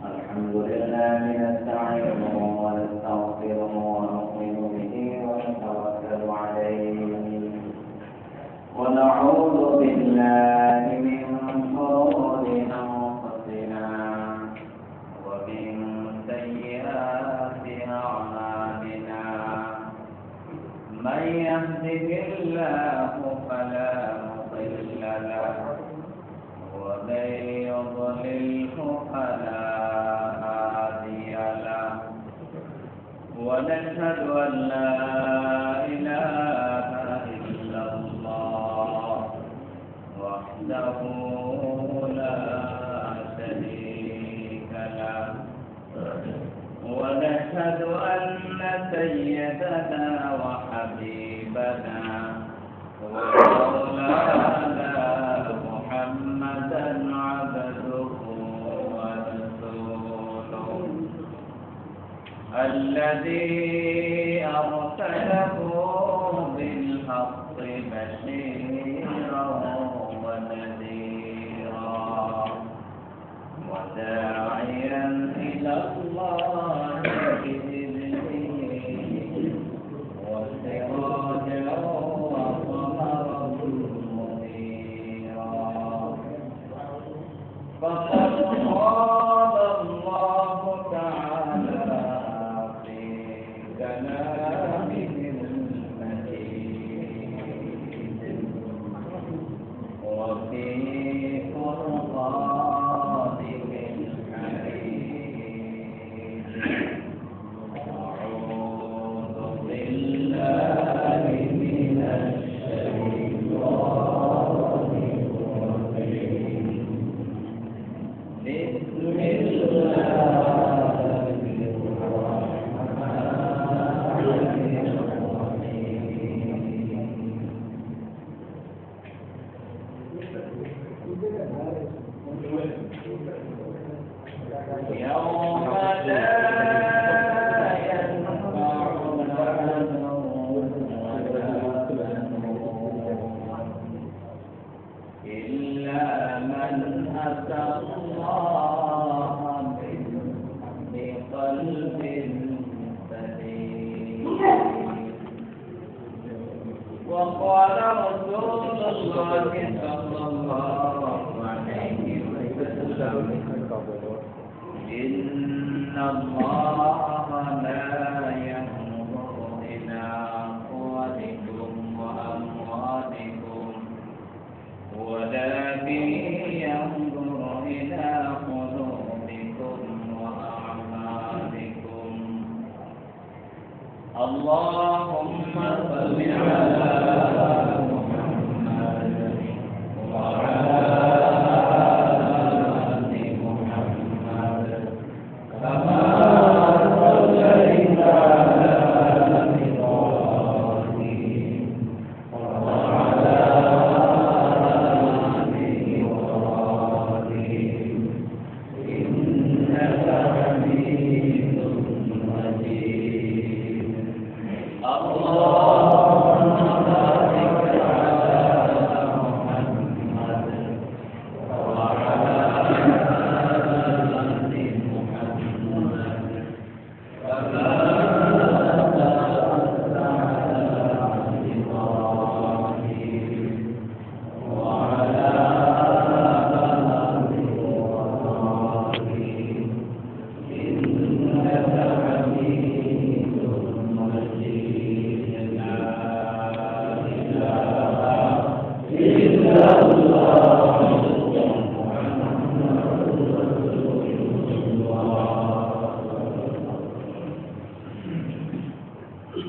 الحمد لله نستعينه ونستغفره ونؤمن به ونتوكل عليه ونعوذ بالله من شرور أنفسنا ومن سيئات أعمالنا من يهده الله فلا مضل له ومن يضلله فلا هادي له ونشهد أن لا إله إلا الله وحده لا شريك له ونشهد أن سيدنا وحبيبنا ومولانا محمدا عبده ورسوله الذي أرسله بالحق بشيرا ونذيرا وداعيا إلى الله بإذنه وسراجا وقمرا منيرا فقد قال الله تعالى في كلامه المجيد وفي فرقانه الحميد أعوذ بالله من الشيطان الرجيم بسم الله يوم لا ينفع مال ولا بنون إلا من أتى الله بقلب سليم وقال رسول الله صلى الله عليه وسلم إن الله لا ينظر إلى أموالكم وأموالكم ولكن ينظر إلى قلوبكم وأعمالكم اللهم صل على محمد وعلى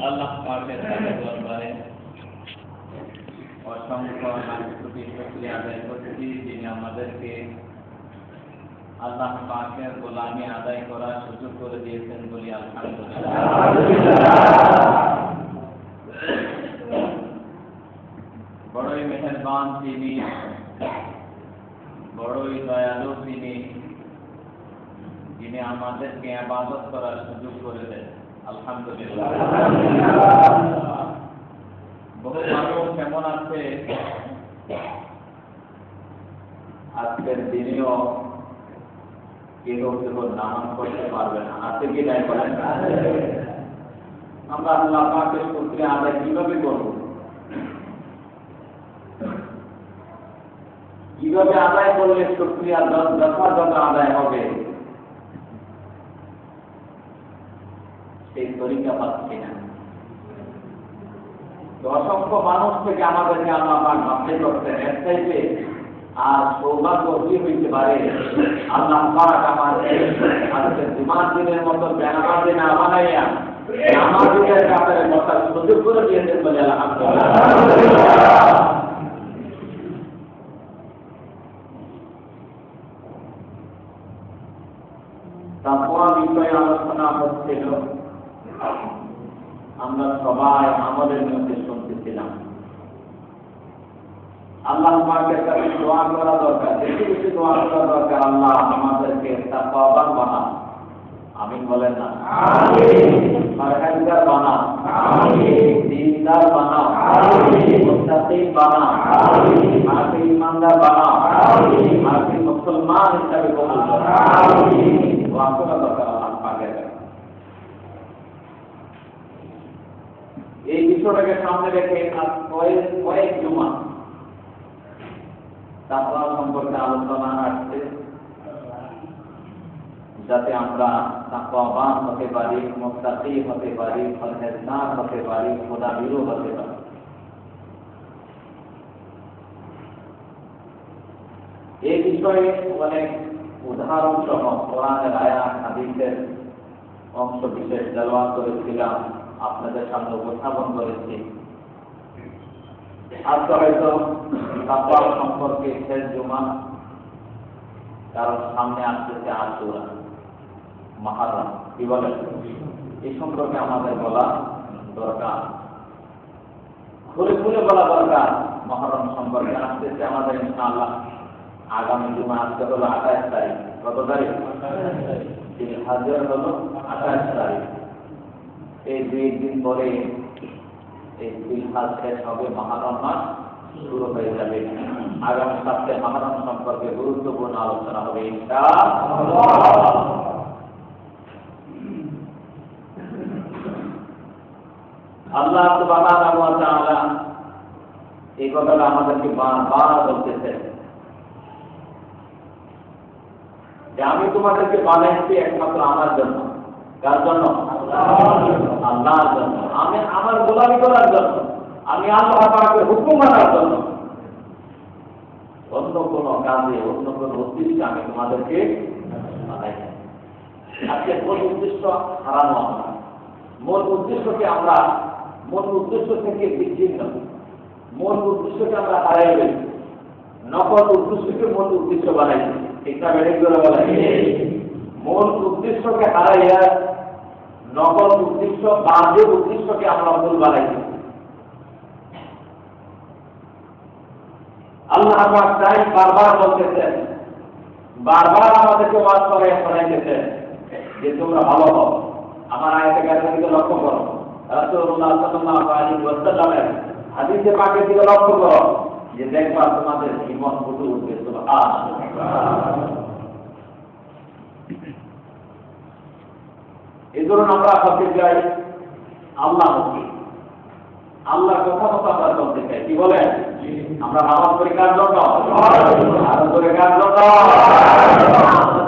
আল্লাহ পাকের দরবারে অসংখ্য লাখ-কোটি শুকরিয়া আদায় করছি যিনি আমাদেরকে আল্লাহ পাকের গোলামি আদায় করার সুযোগ করে দিয়েছেন বলি আলহামদুলিল্লাহ। বড়ই মেহেরবান তিনি, বড়ই দয়ালু তিনি, যিনি আমাদেরকে ইবাদত করার সুযোগ করে দেন। আলহামদুলিল্লাহ। বহু মানুষ এমন আছে আজকের দিনেও কেউ কেউ নামাজ পড়তে পারবে না, আছে কি নাই বলেন? আমরা আল্লাহ পাকের শুকরিয়া আদায় কিভাবে করব? কিভাবে আদায় করলে শুকরিয়া যথাযথ আদায় হবে সেই তরিকা পাচ্ছি না। অসংখ্য মানুষ থেকে আমাদেরকে আল্লাহ পাক বাছাই করতেন, এর চাইতে আর সৌভাগ্য কি হইতে পারে? আল্লাহ পাক আমাদের আজকে জুমার দিনের মতো বেনামাজি না বানাইয়া নামাজীদের কাতারে বসার সুযোগ করে দিয়েছেন বলে আলহামদুলিল্লাহ। তাকওয়া বিষয়ে আলোচনা হচ্ছিল, আমরা সবাই আমাদের মধ্যে শুনতেছিলাম। আল্লাহ পাকের কাছে দোয়া করা দরকার, বেশি বেশি দোয়া করা দরকার, আল্লাহ আমাদেরকে তাকওয়াবান বানান। আমিন বলেন না? আমিন। পরহেজগার বানাও, আমিন। দিনদার বানাও, আমিন। মুত্তাকি বানাও, আমিন। আমাকে ঈমানদার বানাও, আমিন। আমাকে মুসলমান হিসেবে কবুল করো, আমিন। দোয়া করা দরকার আল্লাহ পাকের কাছে। এই বিষয়টাকে সামনে রেখে কয়েক জুমা তাকওয়া সম্পর্কে আলোচনা আসছে, যাতে আমরা তাকওয়াবান হতে পারি, মুত্তাকি হতে পারি, পরহেজগার হতে পারি, খোদাভীরু হতে পারি। এই বিষয়ে অনেক উদাহরণ সহ কোরআনের আয়াত হাদিসের অংশ বিশেষ তেলাওয়াত করেছিলাম, আপনাদের সামনে উপস্থাপন করেছি। আজকে হয়তো তাকওয়া সম্পর্কে শেষ জুমা, কারণ সামনে আসতেছে আশুরা, মুহররম, কি বলেন? এই সম্পর্কে আমাদের বলা দরকার, খুলে খুলে বলা দরকার। মুহররম সম্পর্কে আসতেছে আমাদের ইনশাআল্লাহ আগামী জুমা। আজকে হলো 28 তারিখ, কত তারিখ? জিলহজ্জের হলো 28 তারিখ। এই 2 দিন পরে এই জিলহজ শেষ হবে, মুহররম মাস শুরু হয়ে যাবে। আগামী সপ্তাহে মুহররম সম্পর্কে গুরুত্বপূর্ণ আলোচনা হবে ইনশাআল্লাহ। আল্লাহ সুবহানাহু ওয়া তাআলা এই কথাটা আমাদেরকে বারবার বলতেছেন যে আমি তোমাদেরকে বানাইছি একমাত্র আমার জন্য। কার জন্য? আল্লাহর জন্য। আমি আমার গোলামি করার জন্য, আমি আল্লাহ পাকের হুকুম মানার জন্য। অন্য কোনো কাজে, অন্য কোনো উদ্দেশ্যে আমি তোমাদেরকে বানাইছি। আজকে মূল উদ্দেশ্য হারানো আমরা, মূল উদ্দেশ্যকে আমরা মূল উদ্দেশ্য থেকে বিচ্ছিন্ন, মূল উদ্দেশ্যকে আমরা হারাই ফেলছি, নকল উদ্দেশ্যকে মূল উদ্দেশ্য বানাইছি। এটা বেড়ে করে বলা, মূল উদ্দেশ্যকে হারাইয়া নকল উদ্দেশ্য, বাজে উদ্দেশ্যকে আমরা মূল বানাইছি। আল্লাহ পাক তাই বারবার বলতেছেন, বারবার আমাদেরকে ওয়াজ করে শোনাইতেছেন যে তোমরা ভালো হও। আমার আয়াতে কারিমার দিকে লক্ষ্য করো, রাসূলুল্লাহ সাল্লাল্লাহু আলাইহি ওয়াসাল্লামের হাদিসে পাকের দিকে লক্ষ্য করো, যে দেখবা তোমাদের জীবন ফুটে উঠবে। সুবহানাল্লাহ। এই ধরুন আমরা হতে চাই আল্লাহমুখী, আল্লাহর কথা মতো আমরা চলতে চাই। কি বলেন? আমরা নামাজ পড়ি কার জন্য? আরো করে কার জন্য?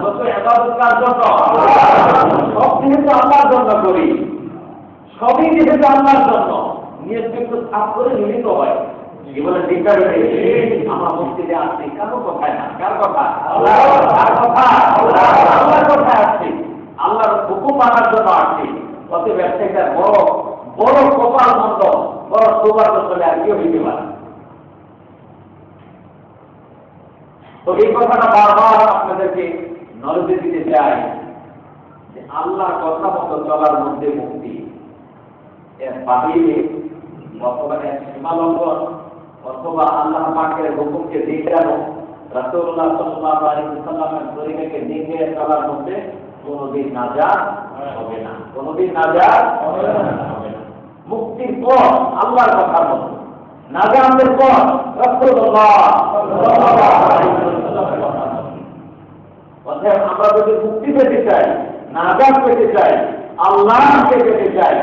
যত ইবাদত কার জন্য? সব যেহেতু আল্লাহর জন্য করি, সবই যেহেতু আল্লাহর জন্য, নিয়ত একটু সাফ করে মিলিত হয়। কি বলে? আমরা মসজিদে আসছি কারো কথায় না, কার কথা? কার কথা? আল্লাহর কথায় আসছি, আল্লাহর হুকুম মানার জন্য আসছি। অতএব একটা বড় বড় কপাল মন্দ, বড় সৌভাগ্যশালী আর কেউ হইতে পারে। তো এই কথাটা বারবার আপনাদেরকে নজরে দিতে চাই যে আল্লাহর কথা মতো চলার মধ্যে মুক্তি, এর বাহিরে অথবা সীমালঙ্ঘন অথবা আল্লাহ পাকের হুকুমকে দেখানো, রাসূলুল্লাহ সাল্লাল্লাহু আলাইহি ওয়াসাল্লামের তরিকাকে দেখে চলার মধ্যে কোনদিন নাজাত হবে না, কোনদিন নাজাত হবে না। মুক্তির পথ আল্লাহর কথার মতো, নাজাতের পর রাসূলুল্লাহ অতএব আমরা যদি মুক্তি পেতে চাই, নাজাত পেতে চাই, আল্লাহকে পেতে চাই,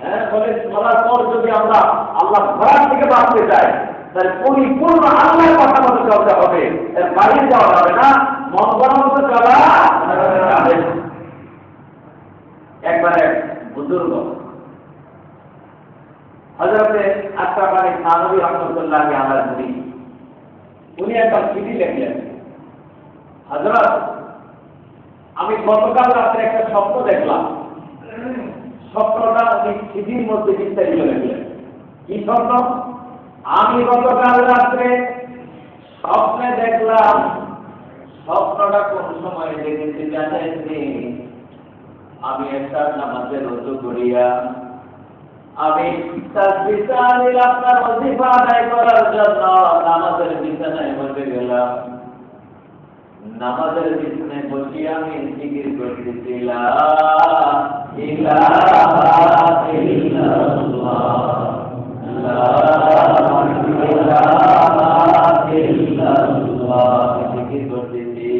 হ্যাঁ বলে বলার পর যদি আমরা আল্লাহ ভয় থেকে বাঁচতে চাই, তাহলে পরিপূর্ণ আল্লাহর কথা মতো চলতে হবে, এর বাইরে যাওয়া যাবে না, মন করা মতো চলা যাবে। একবারে বুজুর্গ হযরতে আশরাফ আলী থানভী রাহমাতুল্লাহ আলাইহি উনি একটা চিঠি লিখলেন, হযরত আমি গতকাল রাতে একটা স্বপ্ন দেখলাম। স্বপ্নটা উনি চিঠির মধ্যে বিস্তারিত লিখলেন। কি স্বপ্ন? আমি গতকাল রাত্রে স্বপ্নে দেখলাম। স্বপ্নটা কোন সময় দেখেছি জানেননি? আমি একটা নামাজের ওযু করিয়া আমি তাসবিহ তাহলিল আপনার ওজিফা আদায় করার জন্য নামাজের বিছানায় বসে গেলাম। নামাজের বিছানায় বসে আমি জিকির করতেছি, লা ইলাহা ইল্লাল্লাহ, লা ইলাহা ইল্লাল্লাহ, জিকির করতেছি।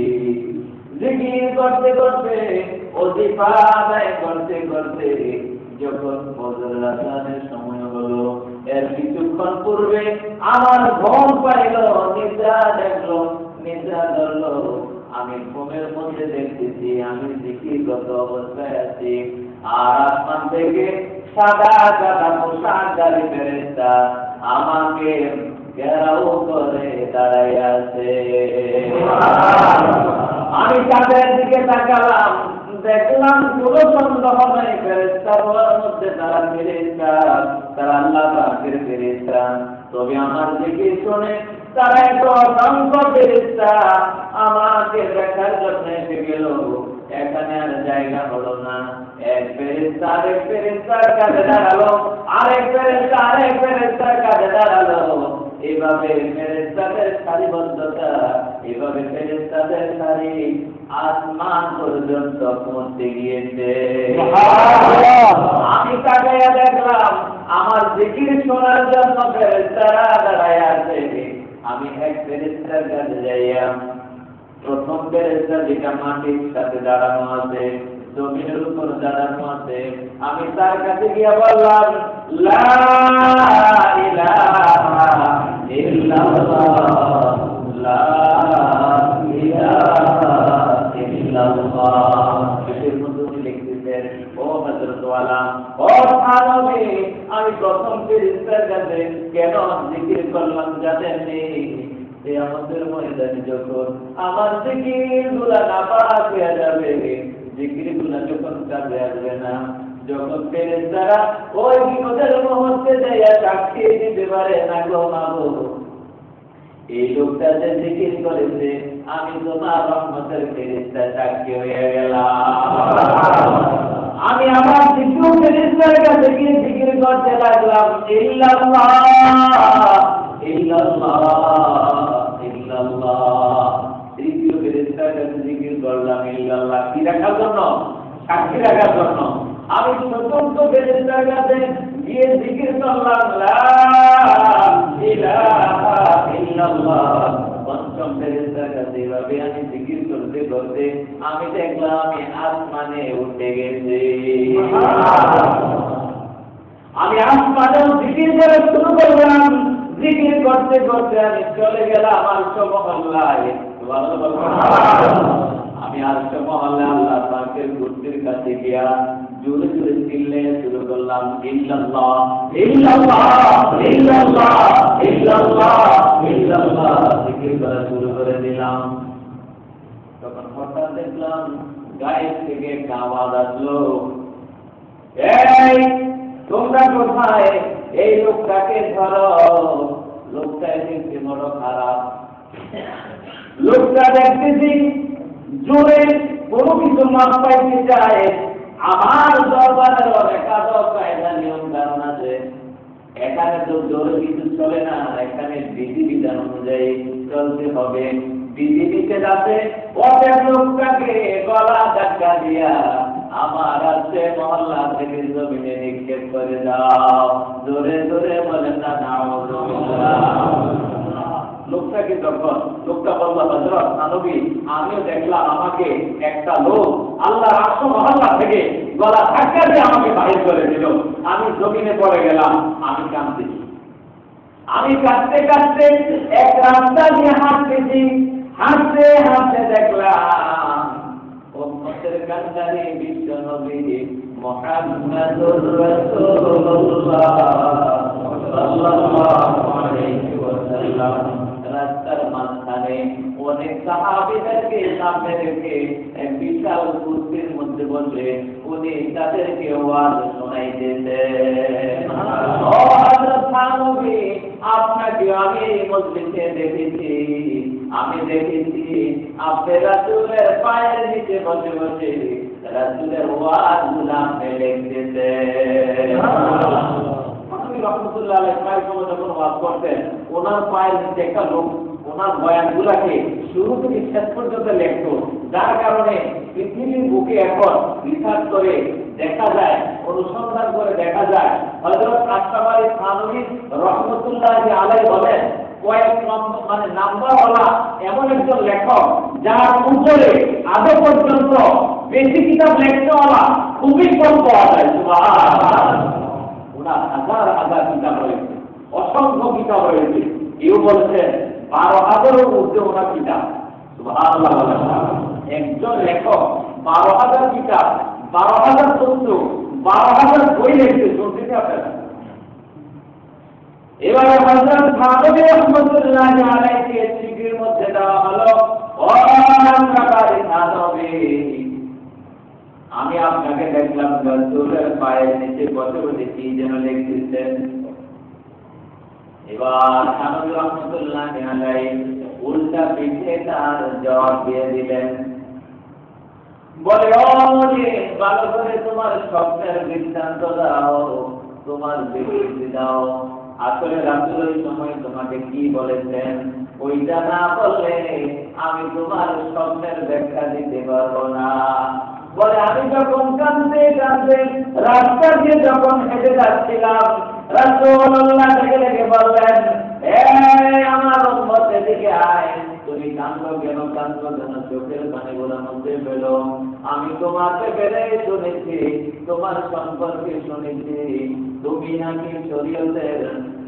জিকির করতে করতে ওজিফা আদায় করতে করতে যখন ফজরের আযানের সময় হলো, এর কিছুক্ষণ পূর্বে আমার ঘুম পাইল, নিদ্রা দেখলো, নিদ্রা ধরলো। আমি ঘুমের মধ্যে দেখতেছি আমি জিকিরগত অবস্থায় আছি, আর আসমান থেকে সাদা সাদা পোশাকধারী ফেরেশতা আমাকে ঘেরাও করে দাঁড়াই আছে। আমি তাদের দিকে তাকালাম, দেখলাম কোনো সন্দেহ নাই ফেরেশতার মধ্যে তারা ফেরেশতা, তারা আল্লাহ পাকের ফেরেশতা। তবে আমার জিকির শুনে তারা এত অসংখ্য ফেরেশতা আমাকে দেখার জন্য এসে গেল। এখানে আর জায়গা হলো না, এক ফেরেশতা আরেক ফেরেশতার কাছে দাঁড়ালো, আরেক ফেরেশতা আরেক ফেরেশতার কাছে দাঁড়ালো। এভাবে ফেরেশতাদের সারিবদ্ধতা, এভাবে ফেরেশতাদের সারি আসমান পর্যন্ত পৌঁছে গিয়েছে। আমি তাকাইয়া দেখলাম আমার জিকির শোনার জন্য ফেরেশতারা দাঁড়ায় আছে। আমি এক ফেরেশতার কাছে যাইয়া, প্রথম ফেরেশতা যেটা মাটির সাথে দাঁড়ানো আছে, জমিনের উপর দাঁড়ানো আছে, আমি তার কাছে গিয়া বললাম, লা ইলাহা ইল্লাল্লাহ, লা ইলাহা ইল্লাল্লাহ। এর মধ্যে উনি লিখতেছেন, ও হযরত ওয়ালা, ও থানভী, আমি প্রথম ফেরেশতার কাছে কেন জিকির করলাম জানেননি? আমাদের ময়দানে যখন আমার জিকির গুলা নাপাক হয়ে যাবে, জিকির গুলা যখন কাজে আসবে না, যখন ফেরেশতারা ওই বিপদের মুহূর্তে যাইয়া সাক্ষী দিতে পারে না, গো মাগো এই লোকটা যে জিকির করেছে, আমি তোমার রহমতের ফেরেশতা সাক্ষী হয়ে গেলাম। আমি আমার দ্বিতীয় ফেরেশতার কাছে গিয়ে জিকির করতে লাগলাম, ইল্লাল্লাহ ইল্লাল্লাহ ইল্লাল্লাহ। তৃতীয় ফেরেশতার কাছে জিকির করলাম, ইল্লাল্লাহ, কি রাখার জন্য? সাক্ষী রাখার জন্য। আমি চতুর্থ ফেরেশতার কাছে গিয়ে জিকির করলাম, লা ইলাহা ইল্লাল্লাহ। পঞ্চম ফেরেশতার কাছে এভাবে আমি জিকির করতে করতে আমি দেখলাম আমি আসমানে উঠে গেছি। আমি আসমানেও জিকির করে শুরু করলাম, জিকির করতে করতে আমি চলে গেলাম আরশ মহল্লায়। আমি আরশ মহল্লায় আল্লাহ পাকের কুরসির কাছে গিয়া জোরে জোরে চিল্লে শুরু করলাম, ইল্লাল্লাহ ইল্লাল্লাহ ইল্লাল্লাহ ইল্লাল্লাহ ইল্লাল্লাহ, জিকির করা শুরু করে দিলাম। তখন হঠাৎ দেখলাম গায়ের থেকে একটা আওয়াজ আসলো, এই তোমরা কোথায়? এই লোকটাকে ধরো। লোকটা দেখতে বড় খারাপ, লোকটা দেখতেছি জোরে কোনো কিছু মাপ পাইতে চায়। আমার দরবারের অনেক আদব কায়দা নিয়ম কানুন আছে, এখানে তো জোরে কিছু চলে না, এখানে বিধিবিধান অনুযায়ী চলতে হবে। বিধিবিতে যাতে ওদের লোকটাকে গলা ধাক্কা দিয়া আমার আছে মহল্লা থেকে জমিনে নিক্ষেপ করে দাও। জোরে জোরে বলেন না, নাউযুবিল্লাহ। কি যখন লোকটা বলল হযরত নবী আমিও দেখলাম আমাকে একটা লোক আল্লাহর আরশ মহল্লা থেকে গলা ধাক্কা দিয়ে আমাকে বাহির করে দিল, আমি জমিনে পড়ে গেলাম, আমি কাঁদতেছি। আমি কাঁদতে কাঁদতে এক রাস্তা দিয়ে হাঁটতেছি, হাঁটতে হাঁটতে দেখলাম উম্মতের কান্ডারি বিশ্ব নবী মুহাম্মাদুর রাসূলুল্লাহ সাল্লাল্লাহু আলাইহি ওয়াসাল্লাম রাস্তার মাঝখানে অনেক সাহাবীদেরকে সামনে রেখে এক বিশাল কুরসির মধ্যে বসে উনি তাদেরকে ওয়াজ শোনাইতেছেন। ও হযরত নবী আপনাকে আমি মসজিদে দেখেছি, আমি দেখেছি আপনি রাসূলের পায়ের নিচে বসে বসে রাসূলের ওয়াজগুলো আপনি লিখতেছেন। রহমতুল্লাহ আলাইহি পায়ের সময় যখন ওয়াজ করতেন ওনার পায়ের নিচে একটা লোক ওনার বয়ানগুলাকে শুরু থেকে শেষ পর্যন্ত লিখত, যার কারণে পৃথিবীর বুকে এখন রিসার্চ করে দেখা যায়, অনুসন্ধান করে দেখা যায় হযরত আশরাফ আলী থানভী রহমতুল্লাহি আলাইহি বলেন কয়েক মানে নাম্বারওয়ালা এমন একজন লেখক যার উপরে আজও পর্যন্ত বেশি কিতাব লেখনেওয়ালা খুবই কম পাওয়া যায়। সুবহানাল্লাহ। ওনার হাজার হাজার কিতাব রয়েছে, অসংখ্য কিতাব রয়েছে, কেউ বলছেন 12,000-এর ঊর্ধ্বে ওনার কিতাব। সুবহানাল্লাহ। একজন লেখক 12,000 কিতাব, 12,000 তথ্য, 12,000 বই লিখতে শুনতেছি আপনারা। এবারে হযরত থানভী রহমাতুল্লাহি আলাইহি চিঠির মধ্যে দেওয়া হলো, ও আশরাফ থানভী আমি আপনাকে দেখলাম রাসূলের পায়ের নিচে বসে বসে কি যেন লিখতেছেন। এবার থানভী রহমাতুল্লাহি আলাইহি উল্টা পিঠে তার জবাব দিয়ে দিলেন, বলে ও ভালো করে তোমার স্বপ্নের বৃত্তান্ত দাও, তোমার বিবৃতি দাও, আসলে রাসূল ওই সময় তোমাকে কি বলেছেন ওইটা না বললে আমি তোমার স্বপ্নের ব্যাখ্যা দিতে পারবো না। বলে আমি যখন কাঁদতে কাঁদতে রাস্তা দিয়ে যখন হেঁটে যাচ্ছিলাম রাসূলুল্লাহ ডেকে বললেন, আমার উম্মত এদিকে আয়, তুমি কাঁদো কেন, কাঁদো কেন, চোখের পানিগুলো মধ্যে পেলো, আমি তোমাকে বেড়ে শুনেছি, তোমার সম্পর্কে শুনেছি তুমি নাকি শরীয়তের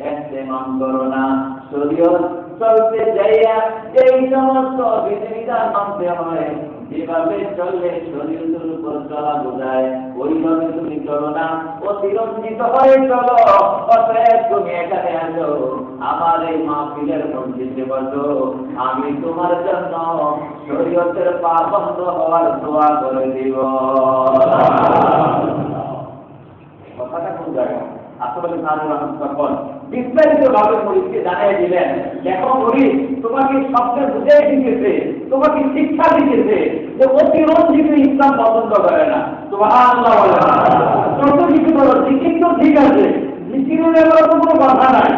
ইহতিমাম করো না, শরীয়ত চলতে যাইয়া যেই সমস্ত বিধিবিধান মানতে হয়, যেভাবে চললে শরীয়তের উপর চলা বোঝায় ওইভাবে তুমি চলো না, অতিরঞ্জিত হয়ে চলো। অতএব তুমি এখানে আসো, আমার এই মাহফিলের মসজিদে বসো, আমি তোমার জন্য শরীয়তের পাবন্দ হওয়ার দোয়া করে দিব। কথাটা কোন জায়গায়? আসলে থানভী রহমাতুল্লাহ বিস্তারিত ভাবে মুরিদকে জানিয়ে দিলেন, দেখো মুরিদ তোমাকে সবচেয়ে বুঝিয়ে দিতেছে, তোমাকে শিক্ষা দিতেছে যে অতিরঞ্জিত ইসলাম পছন্দ করে না। সুবহানাল্লাহ। যত কিছু বলো জিকির তো ঠিক আছে, জিকিরের ব্যাপারে তো কোনো কথা নাই,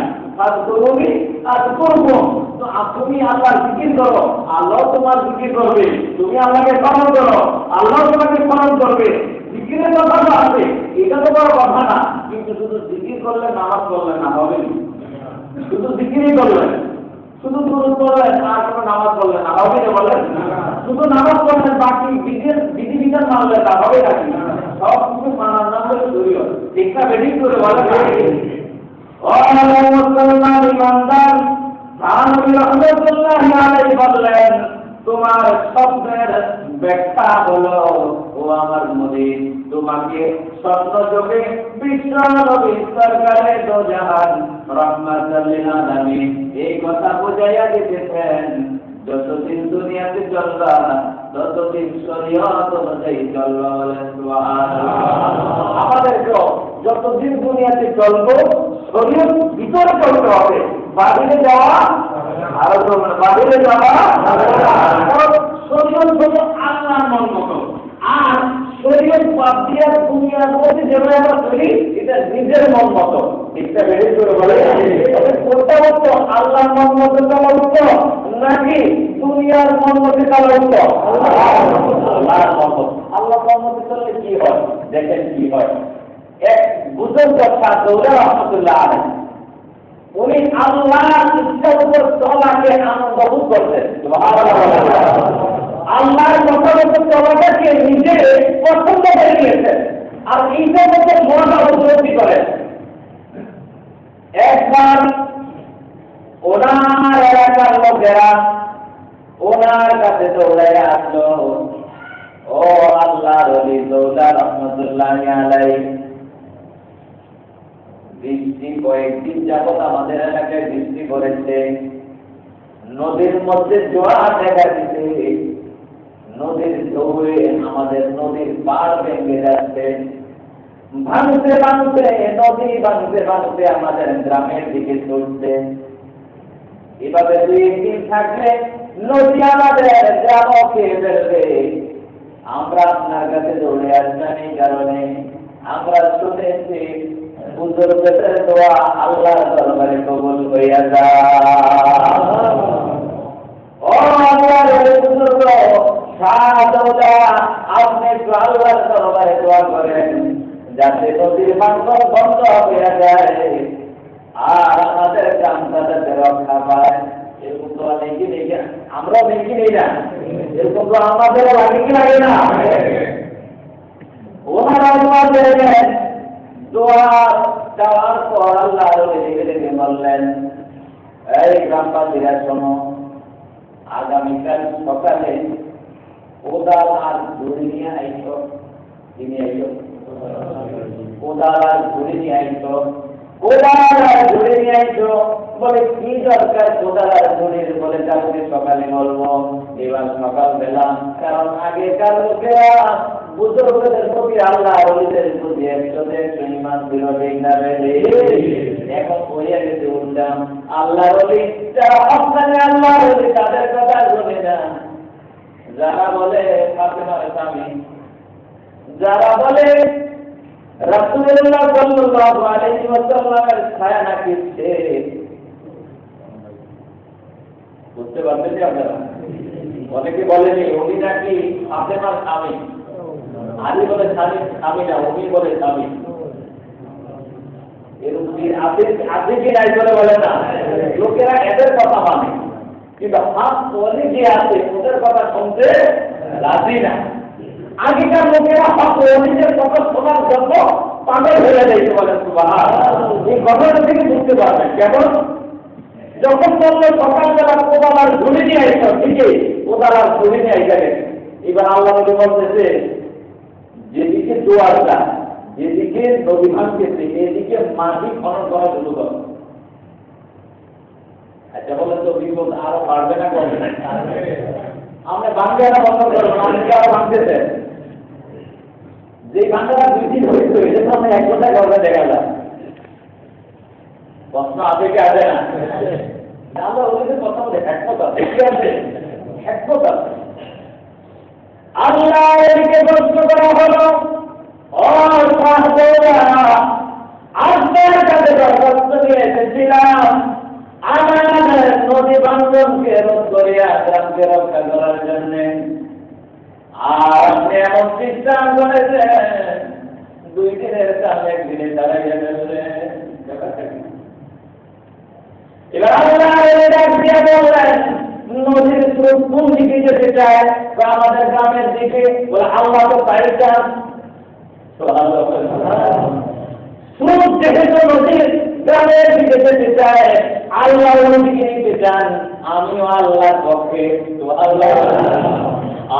আর করবি আর করবো, তো তুমি আল্লাহর জিকির করো, আল্লাহ তোমার জিকির করবে, তুমি আল্লাহকে স্মরণ করো, আল্লাহ তোমাকে স্মরণ করবে। জিকিরের কথা তো আছে, এটা তো বড় কথা না, কিন্তু শুধু জিকির করলে নামাজ পড়লে না হবে, শুধু জিকিরই করলেন, শুধু দুরূদ পড়লেন আর কোনো নামাজ পড়লেন না হবে না, বলেন শুধু নামাজ পড়লেন বাকি বিধিবিধান মানলেন না হবে নাকি? সব কিছু মানার নাম হলে শরীয়ত, একটা বেঠিক করে বলেন। মুসলমান ইমানদার থানভী রহমাতুল্লাহি আলাইহি বললেন, তোমার শব্দের ব্যাখ্যা হলো, ও আমার মুরিদ তোমাকে স্বপ্ন যোগে বিশ্ব নবী সরকারে দো জাহান রাহমাতুল লিল আলামিন এই কথা বুঝাইয়া দিতেছেন, যতদিন দুনিয়াতে চলবা ততদিন শরীয়ত অনুযায়ী চলবা। বলেন সুবহানাল্লাহ। আমাদেরকে যতদিন দুনিয়াতে চলবো শরীয়ত ভিতরে চলতে হবে, বাহিরে যাওয়া আরো বাহিরে যাওয়া শরীয়ত হলো আল্লাহর মন মতো, আর শরীয়ত বাদ দিয়ে দুনিয়ার মধ্যে যেভাবে আমরা চলি এটা নিজের মন মতো। এটা বেড়ে করে বলে কোনটা হচ্ছে আল্লাহর মন মতো চলা উত্তম নাকি দুনিয়ার মন মতো চলা উত্তম? আল্লাহর মন মতো। আল্লাহর মন মতো চললে কি হয় দেখেন কি হয়। এক বুজুর্গ ছাত্র রহমাতুল্লাহ আলাইহি উনি আল্লাহর ইচ্ছার উপর চলা আগে আনন্দ ভোগ করতেন। আল্লাহর কথা মতো চলাটাকে নিজে পছন্দ করে নিয়েছেন, আর এইটার মধ্যে মনটা উপলব্ধি করেন। একবার ওনার এলাকার লোকেরা ওনার কাছে দৌড়ে আসলো, ও আল্লাহর ওলি দৌলা রহমতুল্লাহ আলাইহি, বৃষ্টি কয়েকদিন যাবত আমাদের এলাকায় বৃষ্টি পড়েছে, নদীর মধ্যে জোয়ার দেখা দিতে, নদীর ঢেউয়ে আমাদের নদীর পাড় ভেঙে যাচ্ছে, ভাঙতে ভাঙতে নদী ভাঙতে ভাঙতে আমাদের গ্রামের দিকে চলছে। এভাবে 2 দিন থাকলে নদী আমাদের গ্রামও খেয়ে ফেলবে। আমরা আপনার কাছে দৌড়ে আসলাম এই কারণে আমরা শুনেছি বুজুর্গদের দোয়া আল্লাহর দরবারে কবুল হইয়া যায়। ও আল্লাহর বুজুর্গ সাধুরা, আপনি একটু আল্লাহর দরবারে দোয়া করেন যাতে নদীর ভাঙন বন্ধ হয়ে যায় আর আমাদের গ্রামটাতে রক্ষা পায়। এরকম তো নেই নেই, আমরা নেই নেই না, এরকম তো আমাদের লাগে কি লাগে না? ওনারা দোয়া দেওয়ার পর আল্লাহ লেগে লেগে বললেন, এই গ্রামবাসীরা শোনো, আগামীকাল সকালে কোদাল আর ঝুড়ি নিয়ে আইছো, তিনি আইছো কোদাল আর ঝুড়ি নিয়ে আইছো, কোদাল আর ঝুড়ি নিয়ে আইছো। বলে কি দরকার কোদাল আর ঝুড়ির? বলে কালকে সকালে বলবো, এবার সকাল বেলা, কারণ আগেকার লোকেরা বুজুর্গদের প্রতি আল্লাহ ওলিদের প্রতি 100 ইমান ছিল, এখন হইয়া গেছে উল্টাম। আল্লাহ ওলি যারা আপনাকে আল্লাহ ওলি তাদের কথা শুনে না, যারা বলে ফাতেমার স্বামী, যারা বলে রাসূলুল্লাহ সাল্লাল্লাহু আলাইহি ওয়াসাল্লামের ছায়া নাকি সে, বুঝতে পারছেন আপনারা? অনেকে বলেনি উনি নাকি ফাতেমার স্বামী, আলী বলে স্বামী না, উনি বলে স্বামী। এরকম আছে কি নাই বলে না, লোকেরা এদের কথা মানে, কিন্তু হাত বলে যে আছে ওদের কথা শুনতে রাজি না। আগেকার লোকেরা হক ওলিদের কথা শোনার জন্য পাগল হয়ে যাইতে বলেন সুবহানাল্লাহ। এই ঘটনা থেকে বুঝতে পারবেন কেমন, যখন বললো সকালবেলা কোদাল আর ঝুড়ি নিয়ে আইসো, ঠিকই কোদাল আর ঝুড়ি নিয়ে আইসা গেছে। এবার আল্লাহ নবী বলতেছে, যেদিকে জোয়ারটা, যেদিকে নদী ভাঙতেছে, এদিকে মাটি খনন করা শুরু করো। আচ্ছা বলেন তো বিপদ আরো বাড়বে না কমবে না? আমরা বাংলা বন্ধ করবো, মানুষকে আরো ভাঙতেছে। যে ভাঙাটা 2 দিন হয়েছে এটা তো আমরা 1 ঘন্টায় ঘরে দেখা যায়। প্রশ্ন আছে কি আছে না? আল্লাহ ওদের কথা বলে একমতা দেখি আছে, একমতা। আল্লাহ এদিকে প্রশ্ন করা হলো, ও সাহাবারা, আপনার কাছে দরখাস্ত নিয়ে এসেছিলাম আমাদের নদী ভাঙনকে রোধ করিয়া গ্রামকে রক্ষা করার জন্য, আর আপনি এমন সিস্টেম করেছেন 2 দিনের কাজ 1 দিনে দাঁড়াইয়া ফেললেন। এবার আল্লাহ ডাক দিয়ে বললেন, নদীর স্রোত কোন দিকে যেতে চায়? আমাদের গ্রামের দিকে। বলে আল্লাহ তো তাই চান। স্রোত যেহেতু নদীর গ্রামের দিকে যেতে চায়, আল্লাহ দিকে নিতে চান, আমিও আল্লাহর পক্ষে। তো আল্লাহ,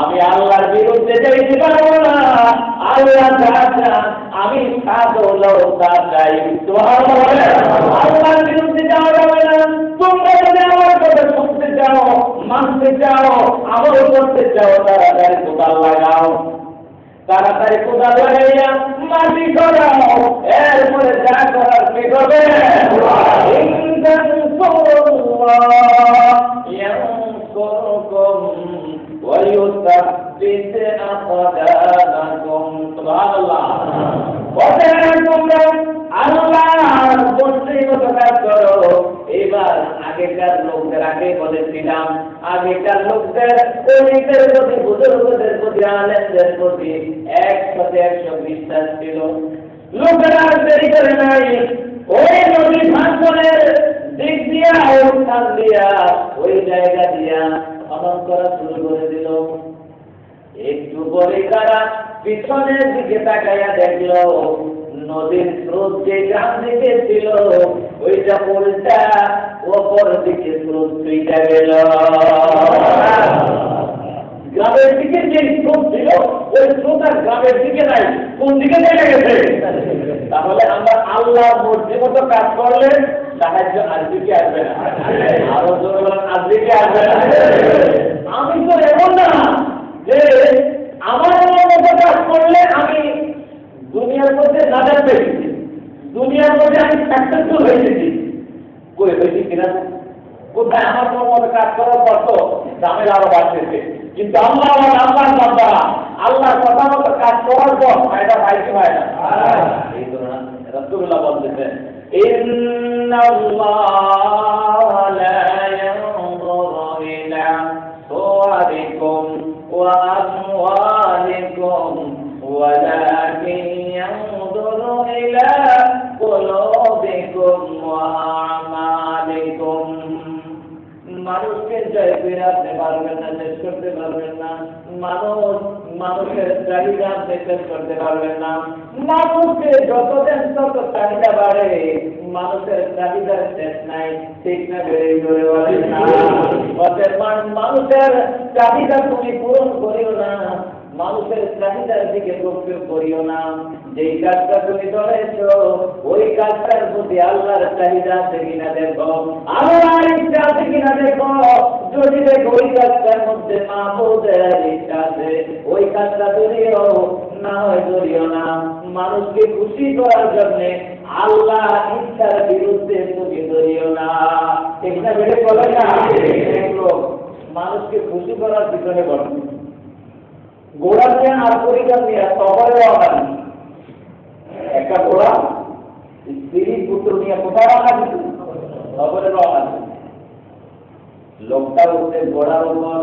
আমি আল্লাহর বিরুদ্ধে যাইতে পারবো না। আল্লাহ যা চান আমি তা চাই। তো আল্লাহর বিরুদ্ধে যাওয়া যাবে না। তোমরা যদি আমার কথা শুনতে চাও, মানতে চাও, আমল করতে চাও, তাড়াতাড়ি কোদাল লাগাও, তাড়াতাড়ি কোদাল লাগাইয়া মাটি করাও, এরপরে যা করার কি করবে? ويثبت أقدامكم سبحان الله তোমরা আল্লাহর বন্ধুত্ব কাজ করো। এবার আগেকার লোকদের আগে বলেছিলাম, আগেকার লোকদের ওলিদের প্রতি, বুজুর্গদের প্রতি, আলেমদের প্রতি 100 বিশ্বাস ছিল। লোকেরা দেরি করে নাই, ওই নদী ভাঙনের দিক দিয়া স্থান দিয়া ওই জায়গা দিয়া খনন করা শুরু করে দিল। একটু পরে তারা পিছনের দিকে তাকাইয়া দেখলো নদীর স্রোত যে ডান দিকে ছিল ওইটা উল্টা অপর দিকে স্রোত চইটা গেল। গ্রামের দিকে যে স্রোত ছিল ওই স্রোত আর গ্রামের দিকে নাই, কোন দিকে চলে গেছে? তাহলে আমরা আল্লাহর মর্জি মতো কাজ করলে সাহায্য আর দিকে আসবে না, আরো জোরে আর দিকে আসবে না। আমি তো এমন না যে আমার মতো কাজ করলে আমি দুনিয়ার মধ্যে নাজাত পেয়েছি, দুনিয়ার মধ্যে আমি সাকসেসফুল হয়েছি। কই হয়েছি কিনা? কোথায় আমার কোনো মতো কাজ করার পর তো দামের আরো বাড়তেছে, কিন্তু আল্লাহর কথা মতো কাজ করার পর ফায়দা পাই কি হয় না? এই তো রাসূলুল্লাহ বলতেছেন ইন্নাল্লাহা লা ইয়ানজুরু ইলা সুওয়ারিকুম ওয়া আমওয়ালিকুম ওয়ালাকিন ইয়ানজুরু ইলা কুলুবিকুম ওয়া আমালিকুম। মানুষকে জয় করে আপনি পারবেন না, শেষ করতে পারবেন না। মানুষের চাহিদা আপনি শেষ করতে পারবেন না। মানুষকে যতদিন তত চাহিদা বাড়ে, মানুষের চাহিদার শেষ নাই, ঠিক না? বেড়ে ধরে বলেন না, মানুষের চাহিদা তুমি পূরণ করিও না, মানুষের চাহিদার দিকে লক্ষ্য করিও না। যেই কাজটা তুমি করেছ ওই কাজটার প্রতি আল্লাহর চাহিদা আছে কিনা দেখো, আল্লাহর ইচ্ছা আছে কিনা দেখো। যদি দেখো ওই কাজটার মধ্যে মাহবুবের ইচ্ছা আছে, ওই কাজটা করিও, না হয় করিও না। মানুষকে খুশি করার জন্য আল্লাহ ইচ্ছার বিরুদ্ধে তুমি করিও না, ঠিক না? বেড়ে বলে না, মানুষকে খুশি করার পিছনে বলো। ঘোড়া নিয়ে আর পরিবার নিয়ে শহরে রওনা দিল। একটা ঘোড়া স্ত্রী পুত্র নিয়ে কোথায় রওনা দিল? শহরে রওনা দিল। লোকটা উঠে ঘোড়ার উপর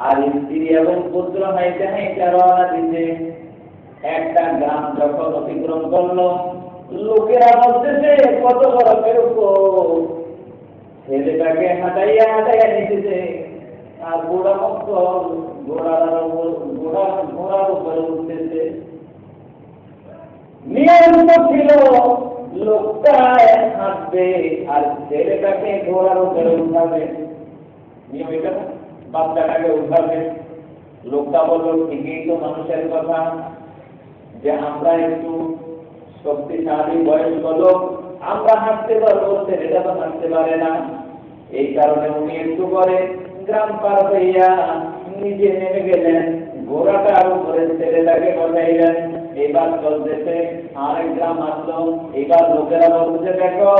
আর স্ত্রী এবং পুত্র হাইতে হাইতে রওনা দিতে একটা গ্রাম যখন অতিক্রম করলো, লোকেরা বলতেছে কত বড় বেরুপ, ছেলেটাকে হাঁটাইয়া হাঁটাইয়া নিতেছে আর ঘোড়া মত ঘোড়ার উপরে উঠতেছে। নিয়ম ছিল লোকটা হাঁটবে আর ছেলেটাকে ঘোড়ার উপরে উঠাবে, নিয়ম এটা না? বাচ্চাটাকে উঠাবে। লোকটা বলল ঠিকই তো মানুষের কথা, যে আমরা একটু শক্তিশালী বয়স্ক লোক, আমরা হাঁটতে পারবো, ছেলেটা তো হাঁটতে পারে না। এই কারণে উনি একটু করে গ্রাম পার হইয়া নিজে নেমে গেলেন, ঘোড়াটার উপরে ছেলেটাকে বসাইলেন। এবার চলতেছে, আরেক গ্রাম আসলো। এবার লোকেরা বলতেছে দেখো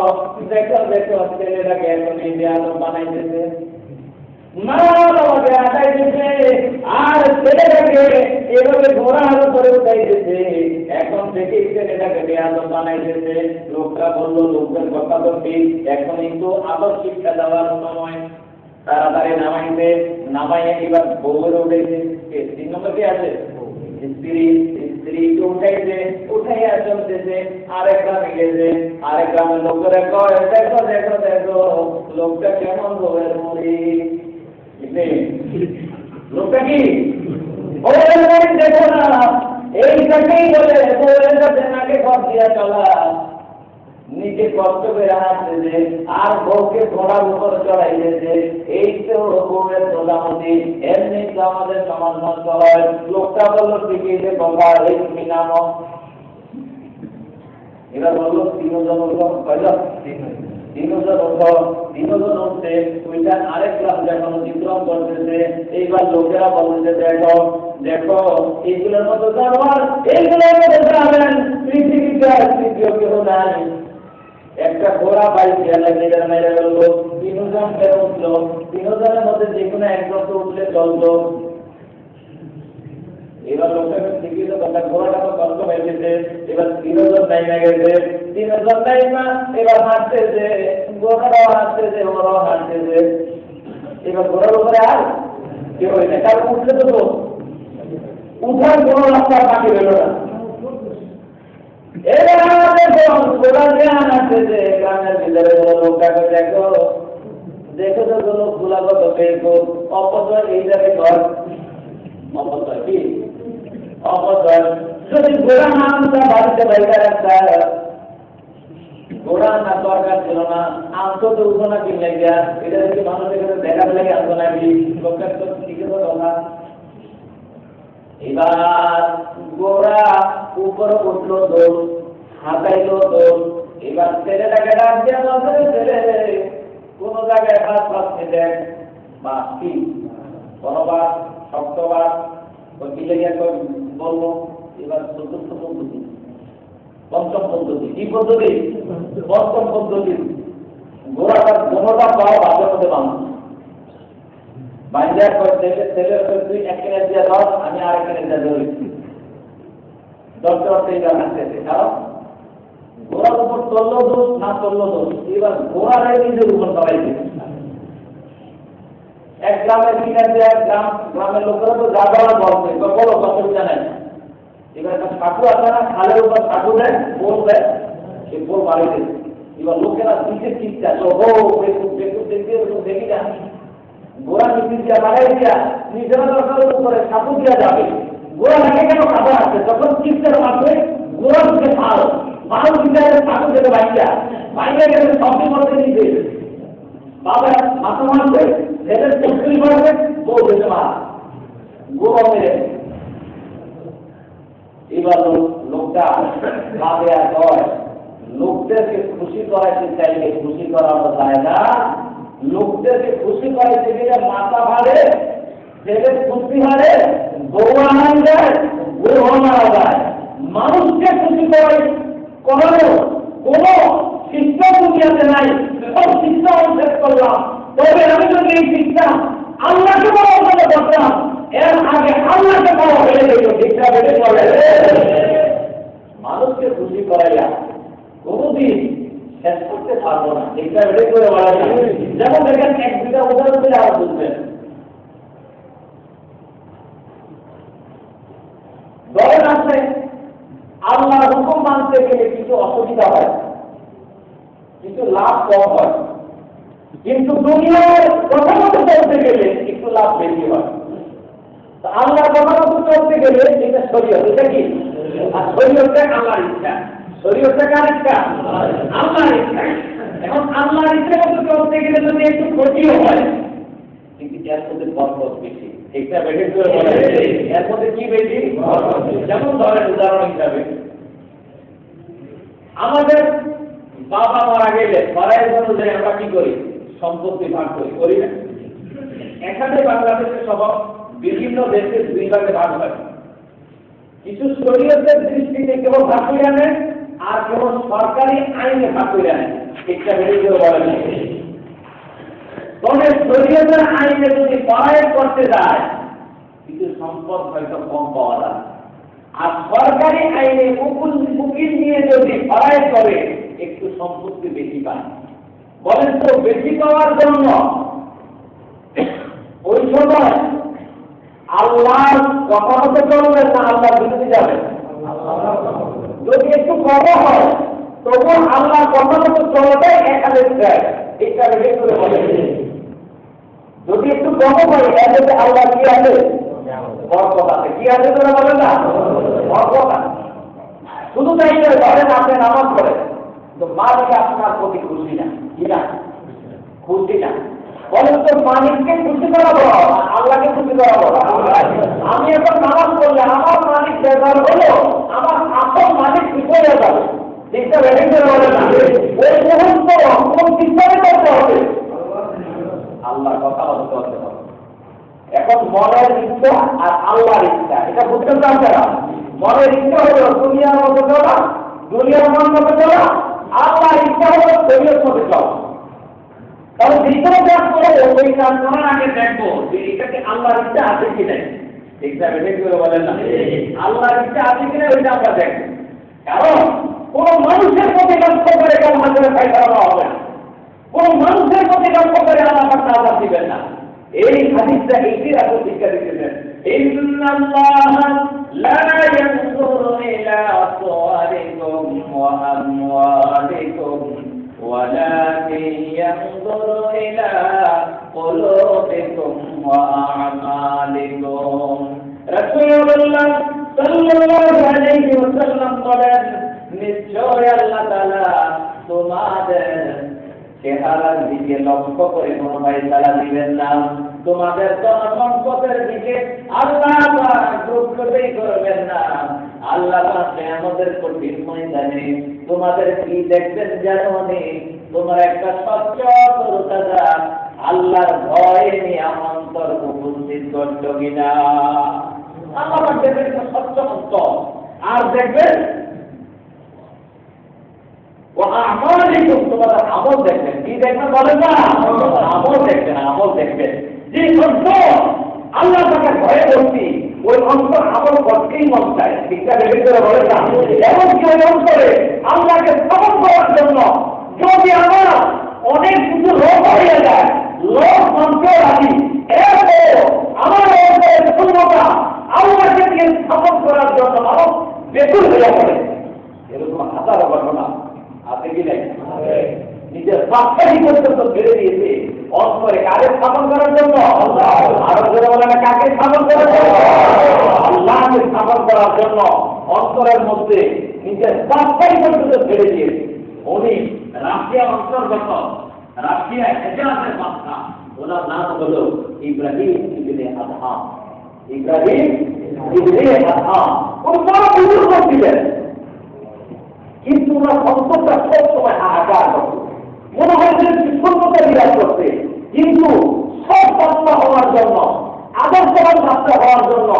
দেখো দেখো ছেলেটাকে এখন এই আদম বানাইতেছে, মাকে আটাইতেছে আর ছেলেটাকে এভাবে ঘোড়ার উপরে উঠাইতেছে। এখন থেকে ছেলেটাকে বেয়াদব বানাইতেছে। লোকটা বললো লোকদের কথা তো ঠিক, এখন কিন্তু আদর শিক্ষা দেওয়ার সময়। তাড়াতাড়ি নামাইতে নামাইয়া এবার বউয়ের উঠেছে। 3 নম্বর কি আছে? স্ত্রীকে উঠাইছে, উঠাইয়া চলতেছে। আরেক গ্রামে গেছে, আরেক গ্রামের লোকেরা কয় দেখো দেখো দেখো লোকটা কেমন বউয়ের মুড়ি। লোকটা কি দেখো না, এইটাকেই বলে বউয়ের কাছে নাকে ঘর দিয়া চলা, নিজে কষ্ট করে হাঁটতেছে আর বউকে ঘোড়ার উপর চড়াইতেছে। এই তো বউয়ের প্রধানমন্ত্রী, এমনি তো আমাদের সমাজ নষ্ট হয়। লোকটা বললো ঠিকই যে কথা, এই তুমি নামো। এরা বললো 3 জন উঠো, কয়জন? 3 জন উঠো। 3 জন উঠছে, ওইটা আরেক গ্রাম যখন অতিক্রম করতেছে। এইবার লোকেরা বলতেছে দেখো দেখো এইগুলোর মতো জানোয়ার, এইগুলোর মতো যাবেন পৃথিবীতে আর তৃতীয় কেউ নাই। একটা ঘোড়া বাইক মেরে মেরে বললো 3 জন ফেরত উঠলো। 3 জনের মধ্যে যে কোনো একজন তো উঠলে চলতো। এবার লোকটাকে ঠিকই তো কথা, ঘোড়াটা তো কষ্ট হয়ে গেছে। এবার 3 জন নাইমা গেছে, 3 জন নাইমা এবার হাঁটতেছে, ঘোড়াটাও হাঁটতেছে, ওরাও হাঁটতেছে। এবার ঘোড়ার উপরে আর কেউ হয় না, কারণ উঠলে তো উঠার কোনো রাস্তা বাকি রইল না। এবার দেখো গোড়া জ্ঞান আছে যে গ্রামের ভিতরে লোকটাকে দেখো দেখো তো লোক গুলাগত দেখো অপচয় এই জায়গায় ঘর অপচয় কি অপচয় যদি গোড়া নামটা বাড়িতে বাইরে রাখতে গোড়া না দরকার ছিল না আনতো তো উঠো না কিনে গিয়া এটা যদি মানুষের কাছে দেখার লাগে আনতো নাকি লোকের তো ঠিকই তো কথা। এবার গোড়া উপরে উঠলো দোষ হাতাইলো দোষ এবার ছেলেটাকে ডাক দিয়া বলতে ছেলে কোন জায়গায় হাত পাচ্ছে দেখ বা কি কোনবার শক্তবার কি লেগে বলবো। এবার চতুর্থ পদ্ধতি পঞ্চম পদ্ধতি কি পদ্ধতি পঞ্চম পদ্ধতি গোড়াটা কোনোটা পাওয়া বাসের মধ্যে মানুষ বাইরে ছেলে তুই এক কেনে দিয়ে দশ আমি আরেক কেনে দিয়ে ধরি ডক্টর সেই আসতেছে কারণ গোড়ার উপর চললো দোষ না চললো দোষ এবার গোড়ার নিজের উপর সবাইছে এক গ্রামের কিনে এক গ্রামের লোকেরা তো যা বলা বলছে বলো অসুবিধা নেই। এবার একটা ঠাকু আছে না খালের উপর ঠাকু দেয় বোল দেয় সে বোল মারি দেয় এবার লোকেরা দিতে চিন্তা দেখি না গোড়া নিচে দিয়া বাড়াই দিয়া নিজেরা দরকারের উপরে ঠাকু দেওয়া যাবে গোড়া লাগে কেন কাদা আছে যখন চিন্তার মাধ্যমে গোড়া দিকে পাল পাল দিতে ঠাকু দেবে বাইরে গেলে সবই করতে নিতে বাবা মাথা মারবে ছেলের চক্রি মারবে বউ যেতে মার গোড়া মেরে এবার লোকটা ভাবে আর কয় লোকদেরকে খুশি করাইতে চাইলে খুশি করানো যায় না লোকদেরকে খুশি করাইতে গেলে মাথা ভাড়ে ছেলের খুশি হারে বউ আনা যায় বউ মারা যায়। মানুষকে খুশি করানো কোন শিক্ষা দুনিয়াতে নাই সব শিক্ষা শেষ করলাম তবে আমি যদি এই শিক্ষা আল্লাহকে বড় করে করতাম এর আগে আল্লাহকে বড় হয়ে যেত শিক্ষা বেড়ে চলে মানুষকে খুশি করাইয়া কোনদিন শেষ করতে পারবো না শিক্ষা বেড়ে করে বলা যায়। যেমন দেখেন এক দুটা উদাহরণ দিলে আরো বুঝবেন। ধরেন আসলে আল্লাহর হুকুম মানতে গেলে কিছু অসুবিধা হয় কিছু লাভ কম হয় কিন্তু দুনিয়ার কথা মতো চলতে গেলে একটু লাভ বেশি হয়। আল্লাহর কথা মতো চলতে গেলে এটা শরীয়ত এটা কি আর শরীয়তটা আল্লাহর ইচ্ছা শরীয়তটা কার ইচ্ছা আল্লাহর ইচ্ছা। এখন আল্লাহর ইচ্ছা মতো চলতে গেলে যদি একটু ক্ষতিও হয় কিন্তু এর মধ্যে বরকত বেশি এটা বেশি করে বলে এর মধ্যে কি বেশি যেমন ধরেন উদাহরণ হিসাবে আমাদের বাবা মারা গেলে মারার জন্য যে আমরা কি করি সম্পত্তি ভাগ করি না এখানে বাংলাদেশের সব বিভিন্ন দেশের দুই ভাগে ভাগ হয় কিছু শরীয়তের দৃষ্টিতে কেবল ভাগ করে আনে আর কেবল সরকারি আইনে ভাগ করে আনে এটা বেশি করে বলে তবে শরীয়তের আইনে যদি পরায়ণ করতে যায় কিছু সম্পদ হয়তো কম পাওয়া যায় আর সরকারি আইনে উকিল নিয়ে যদি পরায়ণ করে একটু সম্পত্তি বেশি পায়। বলেন তো বেশি পাওয়ার জন্য ওই সময় আল্লাহর কথা মতো চলবে না আল্লাহর বিরুদ্ধে যাবে। যদি একটু কম হয় তবু আল্লাহর কথা মতো চলবে এখানে এটা বেশি করে বলে যদি একটু কম হয় এর আল্লাহ কি আছে বরকত আছে কি আছে তোরা বলেন না বরকত আছে। শুধু তাই করে ধরেন আপনি নামাজ পড়েন তো মালিক আপনার প্রতি খুশি না কি না খুশি না বলেন তো মালিককে খুশি করা বড় আল্লাহকে খুশি করা বড়। আমি এখন নামাজ পড়লে আমার মালিক ব্যবহার হলো আমার আসল মালিক খুশি হয়ে যাবে চিন্তা বেড়ে করে বলে না ওই মুহূর্ত কোন চিন্তায় করতে হবে আল্লাহর কথা মতো করতে হবে। এখন মনের ইচ্ছা আর আল্লাহর ইচ্ছা এটা বুঝতে চান না মনের ইচ্ছা হলো দুনিয়ার মতো চলা দুনিয়ার মন মতো চলা আল্লাহর ইচ্ছা হলো শরীয়ত মতো চলা। কারণ ভিতরে কাজ করে ওই কাজ করার আগে দেখবো যে এটাকে আল্লাহর ইচ্ছা আছে কি নাই ঠিকঠাক এটা করে বলেন না আল্লাহর ইচ্ছা আছে কিনা ওইটা আমরা দেখবো। কারণ কোন মানুষের প্রতি লক্ষ্য করে কেউ হাজারে খাই করানো হবে না কোন মানুষের প্রতি লক্ষ্য করে আল্লাহ পাক আযাব দিবেন না। এই হাদিসটা এইটি রাসূল শিক্ষা দিতেছেন ইন্নাল্লাহা লা ইয়ানজুরু ইলা সুওয়ারিকুম قلوبكم وأعمالكم رسول الله صلى الله عليه وسلم বলেন নিশ্চয় আল্লাহ তাআলা তোমাদের চেহারার দিকে লক্ষ্য করে কোনো ফায়সালা দিবেন না, তোমাদের সম্পদের দিকে আল্লাহ গুরুত্বই করবেন না। আল্লাহ আমাদের কঠিন ময়দানে তোমাদের কি দেখবেন জানো নি? তোমার একটা স্বচ্ছ তরতাজা আল্লাহর ভয় নিয়ে অন্তর উপস্থিত করছো কিনা। আমার দেখবেন স্বচ্ছ অন্তর, আর দেখবেন ও আমালিকুম তোমাদের আমল দেখবেন। কি দেখবেন বলেন না? আমল দেখবেন, আমল দেখবেন। যে অন্তর আল্লাহ তাকে ভয়ে ভর্তি, ওই অন্তর আমল করতেই মন চায়। শিক্ষাকে ভিতরে বলে না, এমনকি ওই অন্তরে আল্লাহকে স্মরণ করার জন্য যদি আমার অনেক কিছু লোক হয়ে যায়, লোক অন্তর আদি এরপর আমার অন্তরের শূন্যতা আল্লাহকে দিয়ে স্থাপন করার জন্য মানুষ বেকুল হয়ে পড়ে। এরকম হাজারো ঘটনা আছে কি নাই? নিজের বাচ্চাটি পর্যন্ত ফেলে দিয়েছে অন্তরে কাকে স্থাপন করার জন্য। আরো জোরে বলে না, কাকে স্থাপন করার জন্য? আল্লাহকে স্থাপন করার জন্য অন্তরের মধ্যে নিজের বাচ্চাটি পর্যন্ত ফেলে দিয়েছে। উনি রাশিয়া অন্তর্গত, রাশিয়া হেজাজের বাচ্চা, ওনার নাম হলো ইব্রাহিম ইবনে আদহাম। ইব্রাহিম ইবনে আদহাম উনি বড় বুজুর্গ ছিলেন, কিন্তু ওনার অন্তরটা সবসময় হাহাকার করত। মনে হয় যে শূন্যতা বিরাজ করছে, কিন্তু সব বাচ্চা হওয়ার জন্য, আদর্শবান বাচ্চা হওয়ার জন্য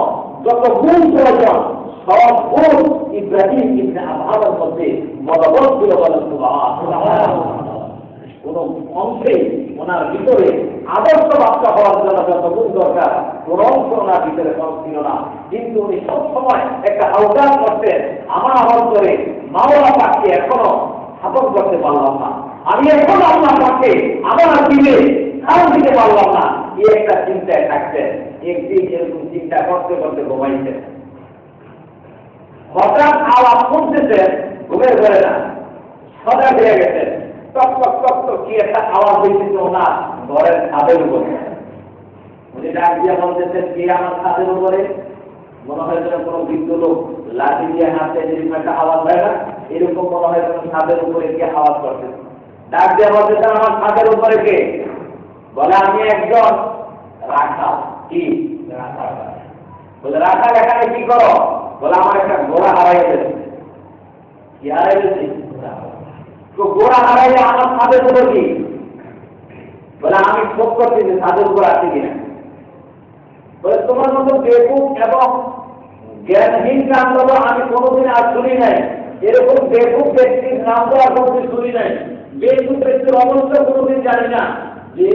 যত গুণ প্রয়োজন সব গুণ ইব্রাহিম ইবনে আদহামের মধ্যে বলবৎ ছিল। বলেন সুবহানাল্লাহ। কোন অংশে ওনার ভিতরে আদর্শ বাচ্চা হওয়ার জন্য যত গুণ দরকার কোন অংশ ওনার ভিতরে সব ছিল না, কিন্তু উনি সবসময় একটা আহ্বান করতেন, আমার অন্তরে মাওলা পাককে এখনো স্থাপন করতে পারলাম না, আমি এখন আল্লাহ পাককে আমার দিলে কারণ দিতে পারলাম না, এই একটা চিন্তায় থাকতেন। একদিন এরকম চিন্তা করতে করতে ঘুমাইতেন, হঠাৎ আওয়াজ শুনতেছেন, ঘুমের ঘরে না, সজাগ হয়ে গেছেন। টক টক টক টক কি একটা আওয়াজ হয়েছে ওনার ঘরের ছাদের উপরে। উনি ডাক দিয়ে বলতেছেন, কে আমার ছাদের উপরে? মনে হয় যেন কোনো বৃদ্ধ লোক লাঠি দিয়ে হাতে যেরকম একটা আওয়াজ হয় না, এরকম মনে হয় যেন ছাদের উপরে কে আওয়াজ করছে। ডাক দিয়ে বলতেছেন, আমার ছাদের উপরে কে? বলে, আমি একজন রাখাল। কি রাখাল? বলে, রাখাল এখানে কি করো? বলে, আমার একটা ঘোড়া হারাই গেছে। কি হারাই গেছে? তো ঘোড়া হারাইলে আমার ছাদের উপর কি? বলে, আমি খোঁজ করতেছি ছাদের উপর আছে কিনা। বলে, তোমার মতো বেকুব এবং জ্ঞানহীন নাম বলো আমি কোনোদিন আর শুনি নাই। এরকম বেকুব ব্যক্তির নাম তো আর কোনোদিন শুনি নাই। বেকুব ব্যক্তির অবস্থা কোনোদিন জানি না যে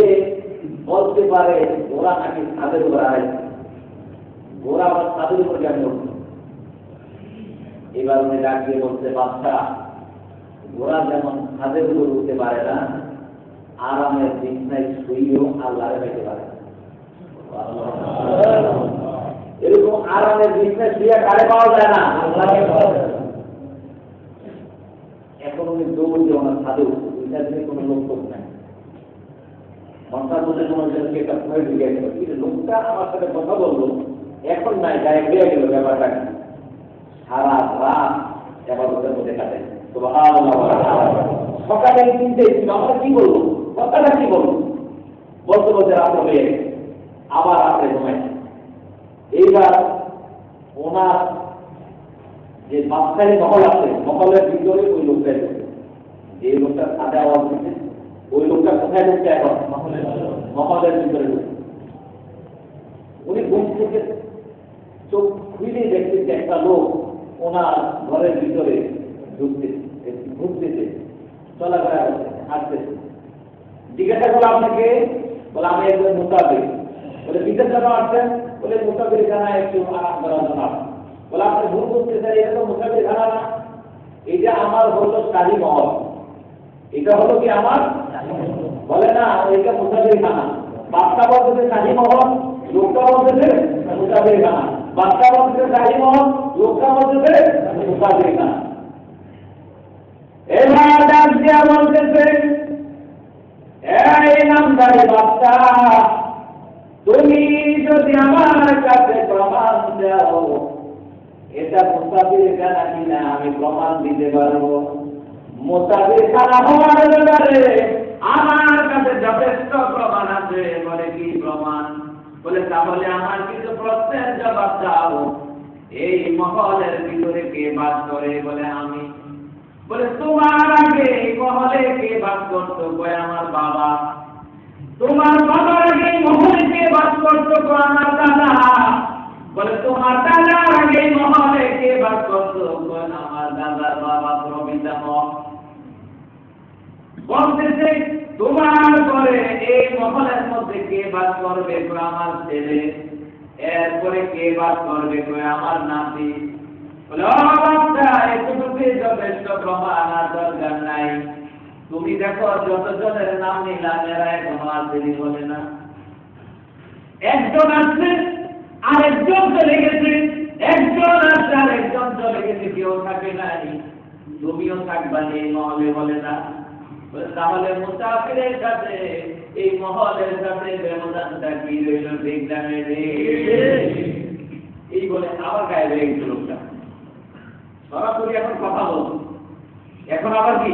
বলতে পারে ঘোড়া নাকি ছাদের উপর হারাইছে। ঘোড়া আমার ছাদের উপর কেন উঠল? এবার উনি ডাক দিয়ে বলতে, বাচ্চা, ঘোড়া যেমন ছাদের উপর উঠতে পারে না, আরামের বিছনায় শুয়েও আল্লাহরে পেতে পারে। এরকম আরামের বিছনায় শুয়ে কারে পাওয়া যায় না? আল্লাহকে পাওয়া যায়। এখন উনি দৌড় দিয়ে ওনার ছাদে উঠছে, দুইটা দিনে কোনো লোক করছে না। মনটার মধ্যে মনে হচ্ছে একটা ভয় ঢুকে গেল, কিন্তু লোকটা আমার সাথে কথা বললো, এখন নাই, গায়ে হয়ে গেল ব্যাপারটা। সারা রাত এবাদতের মধ্যে কাটে। সকালে চিনতে আমরা কি বলবো, কথাটা কি বলবো, বলতে বলতে রাত হয়ে গেছে, আবার রাত্রে ঘুমাই। এইবার ওনার যে বাচ্চাই মহল আছে, মহলের ভিতরে ওই লোকটাই ঢুকে। যে লোকটা সাদা আওয়াজ দিচ্ছে, ওই লোকটা কোথায় ঢুকছে? এখন মহলের ভিতরে ঢুকছে। উনি ঘুম থেকে চোখ খুলে দেখতেছে একটা লোক ওনার ঘরের ভিতরে ঢুকতেছে, চলাফেরা করছে, হাঁটতেছে। জিজ্ঞাসা করলো, আপনাকে? বলে, আমি একজন মুসাফির। বলে, বিদেশ কেন আসছেন? বলে, মুসাফির খানায় একটু আরাম করার জন্য। বলে, আপনি ভুল করতেছেন, এটা তো মুসাফির খানা না, এটা আমার হলো শাহী মহল। এটা হলো কি আমার? বলে, না, এটা মুসাফির খানা। বাচ্চা বলতেছে শাহী মহল, লোকটা বলতেছে মুসাফির খানা। বাচ্চা বলতেছে শাহী মহল, লোকটা বলতেছে মুসাফির খানা। এবার ডাক দিয়া বলতেছে, এই নামদারি বাচ্চা, তুমি যদি আমার কাছে প্রমাণ দাও এটা মুসাফির খানা কিনা আমি প্রমাণ দিতে পারবো। মুসাফির খানা হওয়ার ব্যাপারে আমার কাছে যথেষ্ট প্রমাণ আছে। বলে কি প্রমাণ? বলে তাহলে আমার কিছু প্রশ্নের জবাব দাও। এই মহলের ভিতরে কে বাস করে? বলে আমি। বলে তোমার আগে এই মহলে কে বাস করতো? বলে আমার বাবা। তোমার বাবার আগে এই মহলে কে বাস করতো? বলে আমার দাদা। বলে তোমার দাদার আগে এই মহলে কে বাস করতো? বলে আমার দাদার বাবা প্রপিতামহ। বলতেছে তোমার পরে এই মহলের মধ্যে কে বাস করবে? বলে আমার ছেলে। এরপরে কে বাস করবে? বলে আমার নাতি। বলে ও বাচ্চা, এতটুকু যথেষ্ট প্রমাণ, আর দরকার নাই। তুমি দেখো যতজনের নাম নিলাম এরা এখনো আসেনি। বলে না, একজন আসছে আরেকজন চলে গেছে, একজন আসছে আরেকজন চলে গেছে, কেউ থাকে নাই। তুমিও থাকবা এই মহলে। বলে না। তাহলে মুসাফিরের সাথে এই মহলের সাথে ব্যবধানটা কি রইল? ঠিক না? এই বলে আবার গায়ে লেগে গেছে লোকটা। সরাসরি এখন কথা বল, এখন আবার কি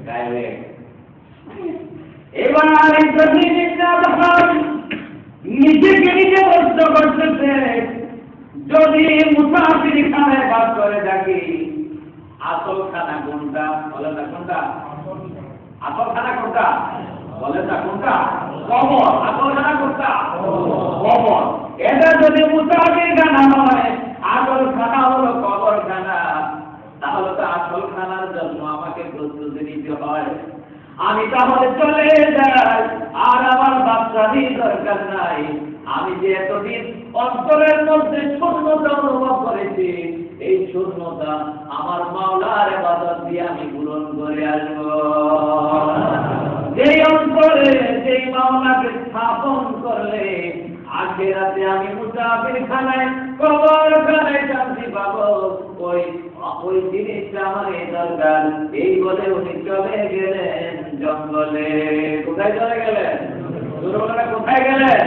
গায়ে লেগে গেছে। এবার নিজেকে নিজে প্রশ্ন করতেছে, যদি মুসাফির খানায় বাস করে থাকি আসল খানা কোনটা? বলে না কোনটা? আসল খানা কোনটা? বলে না কোনটা? কবর। আসল খানা কোনটা? কবর। এটা যদি মুসাফির খানা হয়, আসল খানা হলো কবর খানা, তাহলে তো আসল খানার জন্য আমাকে প্রস্তুতি নিতে হয়। আমি তাহলে চলে যাই, আর আমার বাচ্চারই দরকার নাই। আমি যে এতদিন অন্তরের মধ্যে শূন্যতা অনুভব করেছি, এই শূন্যতা আমার মাওলার ইবাদত দিয়ে আমি পূরণ করে আসবো। যেই অন্তরে যেই মাওলাকে স্থাপন করলে আখিরাতে আমি মুসাফির খানায় কবর খানায় শান্তি পাবো, ওই জিনিসটা আমার দরকার। এই বলে উনি চলে গেলেন জঙ্গলে। কোথায় চলে গেলেন? কোথায় গেলেন?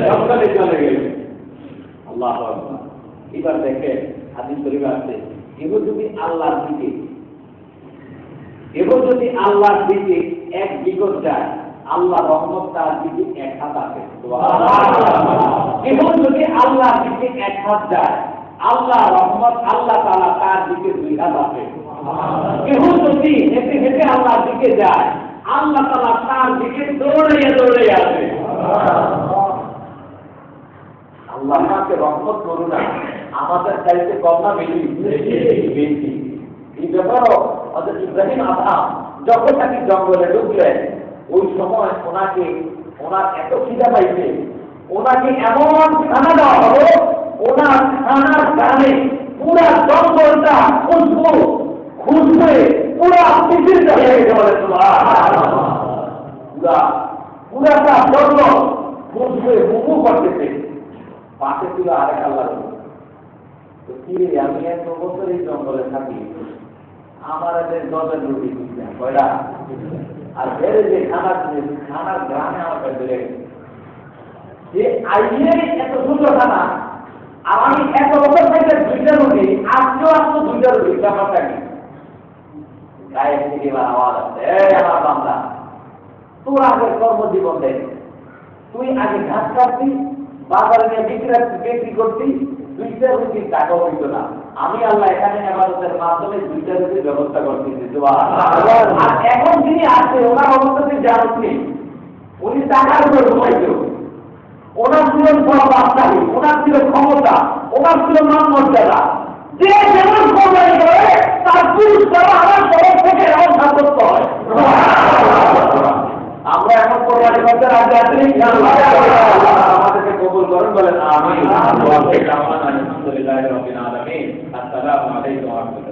জঙ্গলে চলে গেলেন। আল্লাহু আকবার। এবার দেখে হাদিস শরীফে আছে, এবার যদি আল্লাহর দিকে এক বিগত যায়, আল্লাহ রহমত তার দিকে এক হাত আছে। এবার যদি আল্লাহর দিকে এক হাত যায়, আল্লাহ রহমত আল্লাহ তাআলা তার দিকে দুই হাত আছে। কেউ যদি হেঁটে হেঁটে আল্লাহর দিকে যায়, আল্লাহ তাআলা তার দিকে দৌড়ে আসে। আল্লাহ আমাকে রহমত করুন না, আমাদের চাইতে কম না বেশি? এই ব্যাপারও হযরত ইব্রাহিম আদম যখন নাকি জঙ্গলে ঢুকলেন, ওই সময় ওনার এত খিদা পাইছে, ওনাকে এমন খানা দেওয়া হলো, ওনার খানার কারণে পুরা জঙ্গলটা খুশবুয়ে পুরা পৃথিবীটা হয়ে গেছে। বলে পুরাটা জঙ্গল খুশবুয়ে মুমু করতেছে। পাশে ছিল আরেক আল্লাহ। তো কি রে, আমি 1 বছর এই জঙ্গলে থাকি, আমার গজের রুটি কয়টা, আর বেড়ে যে খানার গ্রামে আমার বেড়ে গেছে। যে আইয়ে এত সুন্দর খানা, আর আমি 1 বছর থেকে 2টা রুটি, আজকেও 2টা রুটি ব্যাপারটা কি? গায়ে থেকে এবার আওয়াজ আসছে, আমার বান্দা, তোর আগে কর্মজীবন দেখ, তুই আগে ঘাস কাটতি, বাজারে নিয়ে বিক্রি করতি, 2টা রুটির টাকা হইত না। আমি আল্লাহ এখানে ইবাদতের মাধ্যমে 2টা রুটির ব্যবস্থা করতেছি। আর এখন যিনি আছে ওনার অবস্থা তুই জানিস নি, উনি টাকার উপর ঘুমাইত, ওনার ছিল বাচ্চারি, ওনার ছিল ক্ষমতা, ওনার ছিল মান মর্যাদা। যে যেমন কোরবানি করে তার পুরুষ আমার তরফ থেকে এমন সাব্যস্ত হয়। আমরা এখন কোরবানি করতে রাজি আছি, আমাদেরকে কবুল করেন, বলেন আমিন। আলহামদুলিল্লাহি রাব্বিল আলামিন। আসসালামু আলাইকুম।